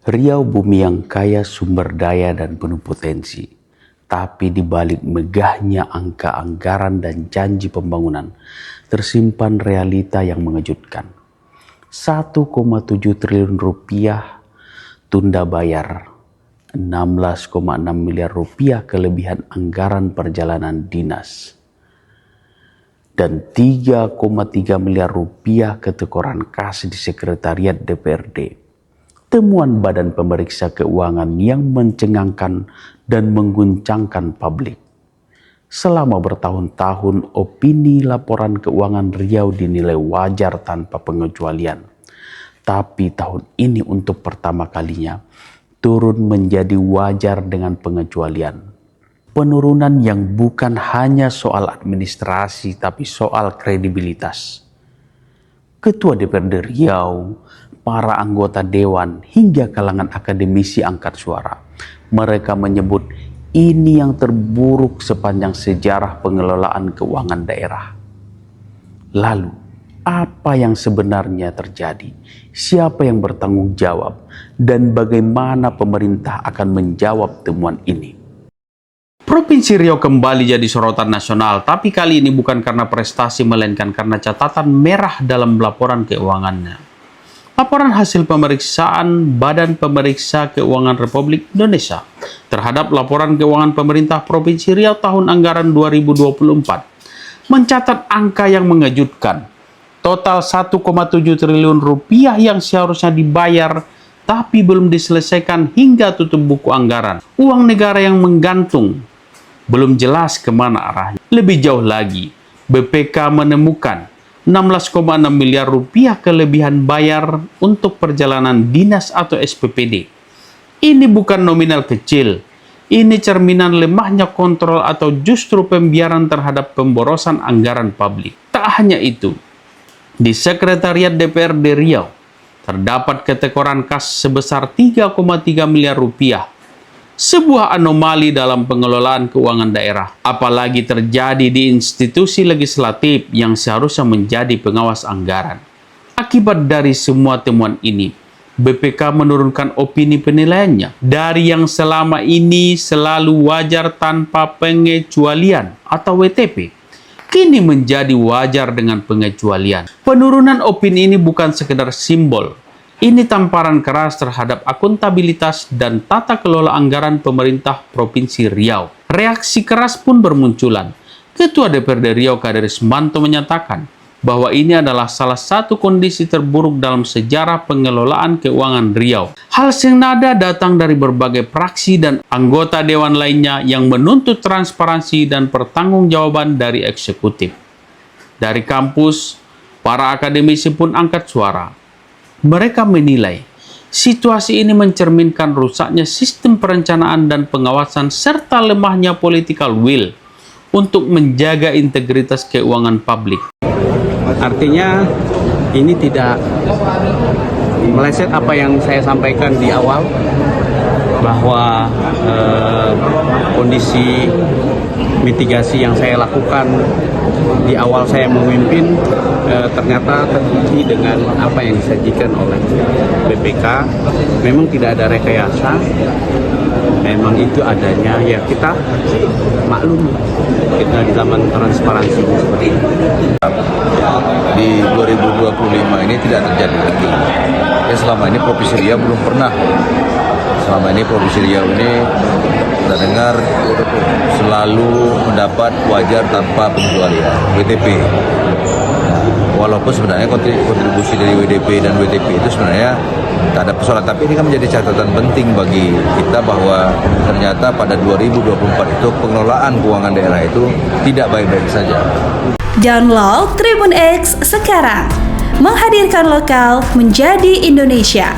Riau bumi yang kaya sumber daya dan penuh potensi, tapi di balik megahnya angka anggaran dan janji pembangunan, tersimpan realita yang mengejutkan. 1,7 triliun rupiah tunda bayar, 16,6 miliar rupiah kelebihan anggaran perjalanan dinas, dan 3,3 miliar rupiah ketekoran kas di sekretariat DPRD. Temuan Badan Pemeriksa Keuangan yang mencengangkan dan mengguncangkan publik. Selama bertahun-tahun, opini laporan keuangan Riau dinilai wajar tanpa pengecualian. Tapi tahun ini untuk pertama kalinya, turun menjadi wajar dengan pengecualian. Penurunan yang bukan hanya soal administrasi, tapi soal kredibilitas. Ketua DPRD Riau, para anggota dewan, hingga kalangan akademisi angkat suara. Mereka menyebut ini yang terburuk sepanjang sejarah pengelolaan keuangan daerah. Lalu, apa yang sebenarnya terjadi? Siapa yang bertanggung jawab? Dan bagaimana pemerintah akan menjawab temuan ini? Provinsi Riau kembali jadi sorotan nasional, tapi kali ini bukan karena prestasi, melainkan karena catatan merah dalam laporan keuangannya. Laporan hasil pemeriksaan Badan Pemeriksa Keuangan Republik Indonesia terhadap laporan keuangan pemerintah Provinsi Riau tahun anggaran 2024 mencatat angka yang mengejutkan. Total 1,7 triliun rupiah yang seharusnya dibayar tapi belum diselesaikan hingga tutup buku anggaran. Uang negara yang menggantung, belum jelas kemana arahnya. Lebih jauh lagi, BPK menemukan 16,6 miliar rupiah kelebihan bayar untuk perjalanan dinas atau SPPD. Ini bukan nominal kecil. Ini cerminan lemahnya kontrol atau justru pembiaran terhadap pemborosan anggaran publik. Tak hanya itu, di Sekretariat DPRD Riau terdapat ketekoran kas sebesar 3,3 miliar rupiah. Sebuah anomali dalam pengelolaan keuangan daerah, apalagi terjadi di institusi legislatif yang seharusnya menjadi pengawas anggaran. Akibat dari semua temuan ini, BPK menurunkan opini penilaiannya dari yang selama ini selalu wajar tanpa pengecualian atau WTP, kini menjadi wajar dengan pengecualian. Penurunan opini ini bukan sekedar simbol. Ini tamparan keras terhadap akuntabilitas dan tata kelola anggaran pemerintah Provinsi Riau. Reaksi keras pun bermunculan. Ketua DPRD Riau Kader Ismanto menyatakan bahwa ini adalah salah satu kondisi terburuk dalam sejarah pengelolaan keuangan Riau. Hal senada datang dari berbagai fraksi dan anggota dewan lainnya yang menuntut transparansi dan pertanggungjawaban dari eksekutif. Dari kampus, para akademisi pun angkat suara. Mereka menilai situasi ini mencerminkan rusaknya sistem perencanaan dan pengawasan serta lemahnya political will untuk menjaga integritas keuangan publik. Artinya ini tidak meleset apa yang saya sampaikan di awal, bahwa kondisi mitigasi yang saya lakukan di awal saya memimpin ternyata terbukti dengan apa yang disajikan oleh BPK. Memang tidak ada rekayasa, memang itu adanya, ya kita maklum, kita di zaman transparansi seperti ini. Di 2025 ini tidak terjadi lagi. Ya, selama ini Provinsi Riau belum pernah. Selama ini Provinsi Riau ini kita dengar selalu mendapat wajar tanpa pengecualian WTP. Walaupun sebenarnya kontribusi dari WDP dan WTP itu sebenarnya tak ada persoalan, tapi ini kan menjadi catatan penting bagi kita bahwa ternyata pada 2024 itu pengelolaan keuangan daerah itu tidak baik-baik saja. Download Tribun X sekarang, menghadirkan lokal menjadi Indonesia.